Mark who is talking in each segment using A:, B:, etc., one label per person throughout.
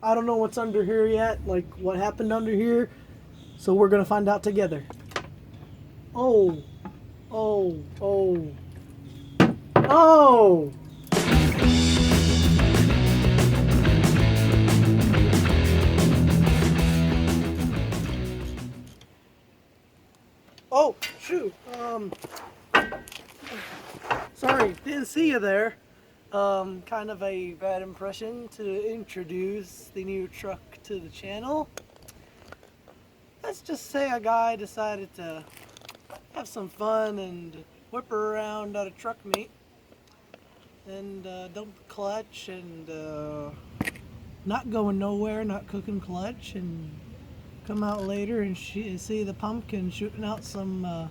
A: I don't know what's under here yet, like what happened under here. So we're gonna find out together. Oh, oh, oh, oh! Oh, shoot. Sorry, didn't see you there. Kind of a bad impression to introduce the new truck to the channel. Let's just say a guy decided to have some fun and whip her around at a truck meet and dump the clutch and not going nowhere, not cooking clutch, and come out later and see the pumpkin shooting out some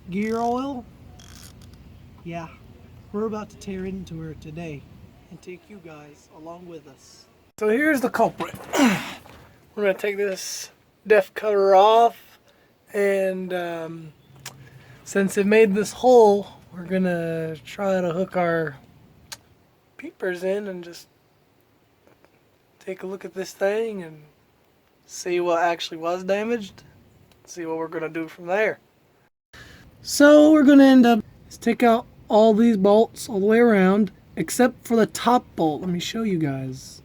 A: gear oil. Yeah, we're about to tear into her today and take you guys along with us. So here's the culprit. We're going to take this DIFF cover off, and since it made this hole, we're going to try to hook our peepers in and just take a look at this thing and see what actually was damaged, see what we're going to do from there. So we're going to end up take out all these bolts all the way around except for the top bolt. Let me show you guys.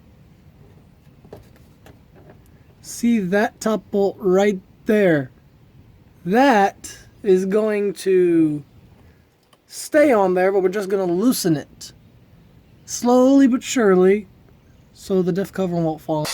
A: See that top bolt right there? That is going to stay on there, but we're just going to loosen it slowly but surely so the DIFF cover won't fall.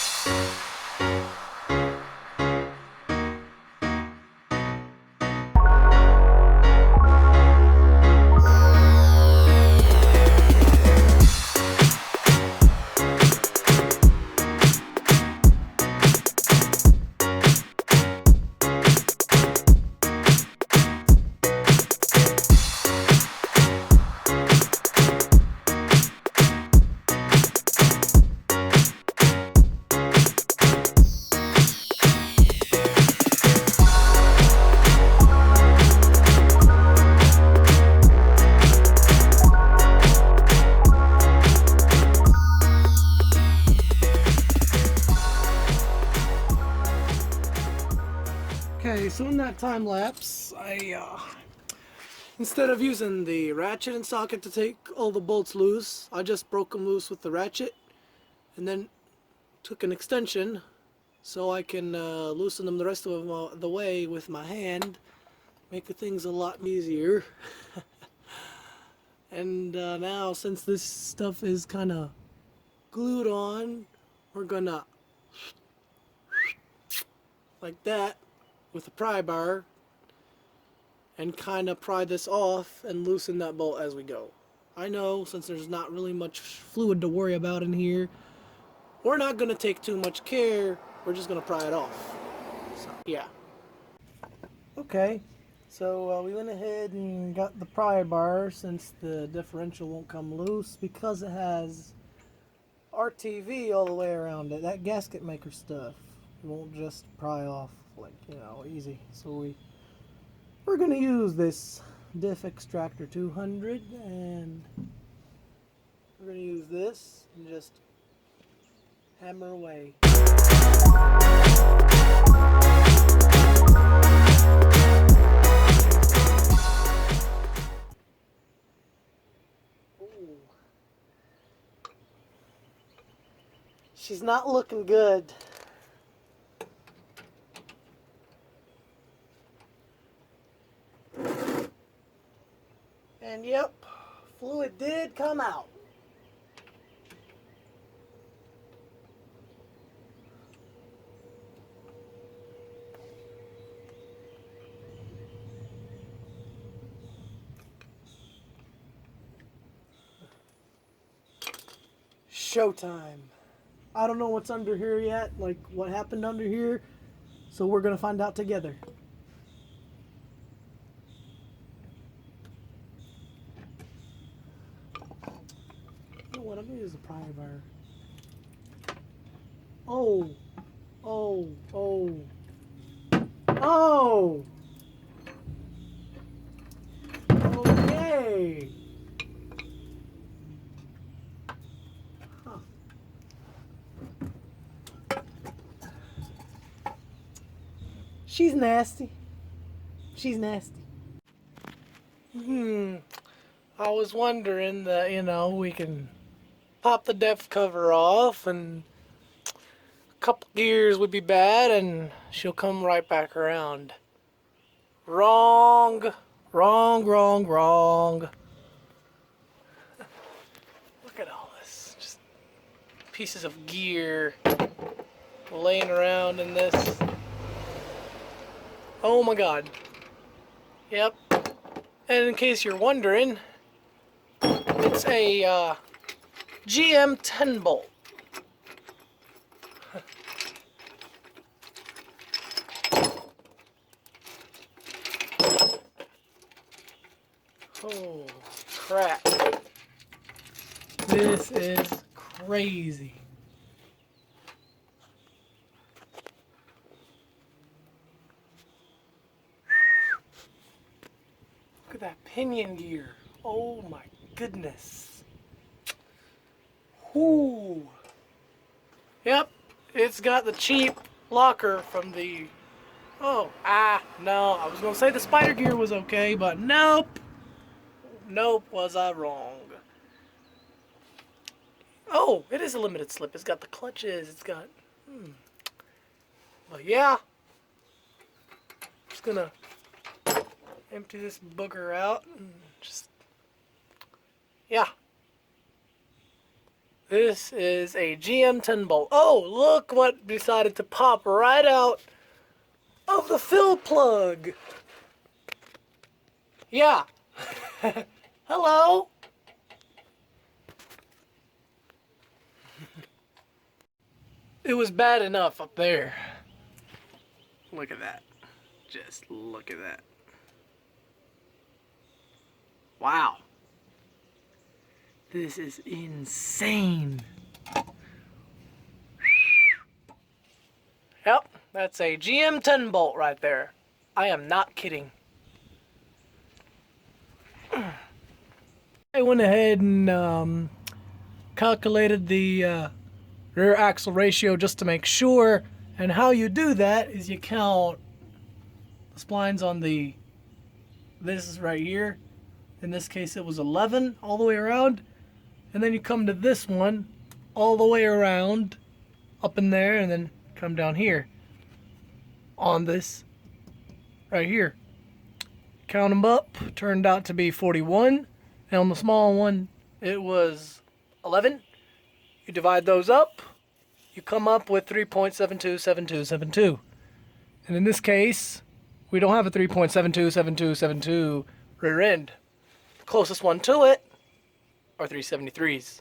A: Okay, so in that time lapse, I instead of using the ratchet and socket to take all the bolts loose, I just broke them loose with the ratchet and then took an extension so I can loosen them the rest of the way with my hand, make things a lot easier. And now, since this stuff is kind of glued on, we're gonna like that with a pry bar and kind of pry this off and loosen that bolt as we go. I know, since there's not really much fluid to worry about in here, we're not going to take too much care. We're just going to pry it off. So, yeah. Okay, so we went ahead and got the pry bar since the differential won't come loose because it has RTV all the way around it. That gasket maker stuff. It won't just pry off like, you know, easy. So we're going to use this DIFF extractor 200 and we're going to use this and just hammer away. Ooh. She's not looking good. And yep, fluid did come out. Showtime. I don't know what's under here yet, like what happened under here, so we're gonna find out together. You know what, I'm gonna use the pry bar. Oh, oh, oh, oh! Okay! Huh. She's nasty. She's nasty. I was wondering that, you know, we can pop the depth cover off and a couple gears would be bad and she'll come right back around. Wrong. Wrong, wrong, wrong. Look at all this. Just pieces of gear laying around in this. Oh my god. Yep. And in case you're wondering, it's a GM10 bolt. Oh crap. This is crazy. Look at that pinion gear. Oh my goodness. Whoo. Yep, it's got the cheap locker from the... no, I was gonna say the spider gear was okay, but nope. Nope, was I wrong. Oh, it is a limited slip. It's got the clutches, it's got... But yeah. Just gonna empty this booger out and just... Yeah. This is a GM10 bolt. Oh, look what decided to pop right out of the fill plug. Yeah. Hello. It was bad enough up there. Look at that. Just look at that. Wow. This is insane. Yep, that's a GM10 bolt right there. I am not kidding. I went ahead and calculated the rear axle ratio just to make sure. And how you do that is you count the splines on the, this is right here. In this case it was 11 all the way around. And then you come to this one all the way around up in there and then come down here on this right here. Count them up, turned out to be 41. And on the small one it was 11. You divide those up, you come up with 3.727272. And in this case, we don't have a 3.727272 rear end. The closest one to it are 373s.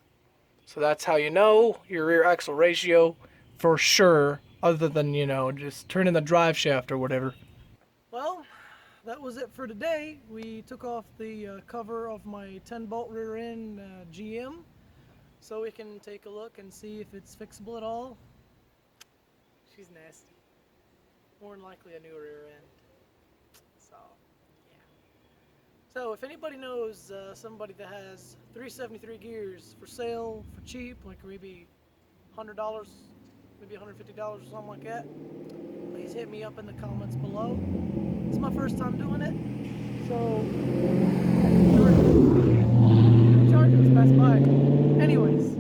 A: So that's how you know your rear axle ratio for sure, other than, you know, just turning the drive shaft or whatever. Well, that was it for today. We took off the cover of my 10 bolt rear end GM so we can take a look and see if it's fixable at all. She's nasty. More than likely a new rear end. So, yeah. So if anybody knows somebody that has 373 gears for sale for cheap, like maybe $100, maybe $150 or something like that, please hit me up in the comments below. It's my first time doing it, so chargers pass by. Anyways,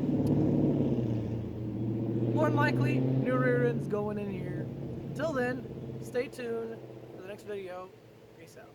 A: more than likely, new rear end's going in here. Until then, stay tuned for the next video. Peace out.